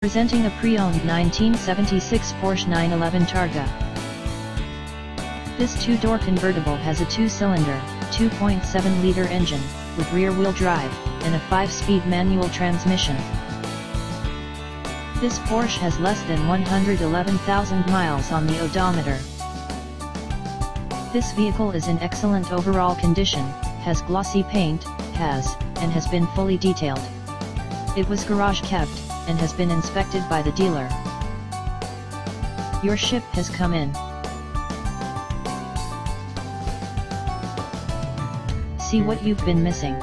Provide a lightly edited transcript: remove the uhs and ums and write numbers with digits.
Presenting a pre-owned 1976 Porsche 911 Targa. This two-door convertible has a two-cylinder, 2.7-liter engine, with rear-wheel drive, and a 5-speed manual transmission. This Porsche has less than 111,000 miles on the odometer. This vehicle is in excellent overall condition, has glossy paint, and has been fully detailed. It was garage kept, and has been inspected by the dealer. Your ship has come in. See what you've been missing.